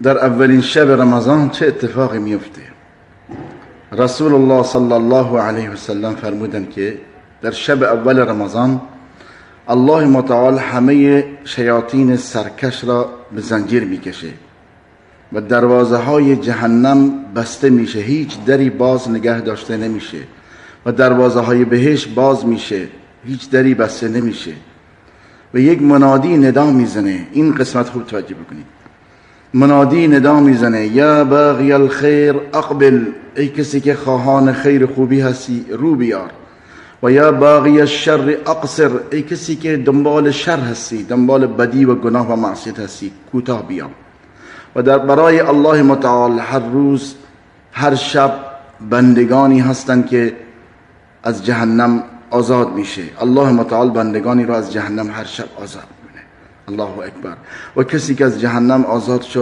در اولین شب رمضان چه اتفاقی میفته؟ رسول الله صلی الله علیه و سلم فرمودند که در شب اول رمضان الله متعال همه شیاطین سرکش را به زنجیر میکشه و دروازه های جهنم بسته میشه، هیچ دری باز نگه داشته نمیشه و دروازه های بهشت باز میشه، هیچ دری بسته نمیشه و یک منادی ندا میزنه. این قسمت خوب توجه بکنید. منادی ندا میزنه: یا باغی الخیر اقبل، ای کسی که خواهان خیر خوبی هستی رو بیار. و یا باغی الشر اقصر، ای کسی که دنبال شر هستی، دنبال بدی و گناه و معصیت هستی، کوتاه بیا. و در برای الله متعال هر روز هر شب بندگانی هستند که از جهنم آزاد میشه. الله متعال بندگانی را از جهنم هر شب آزاد میکنه. الله اکبر. و کسی که از جهنم آزاد شد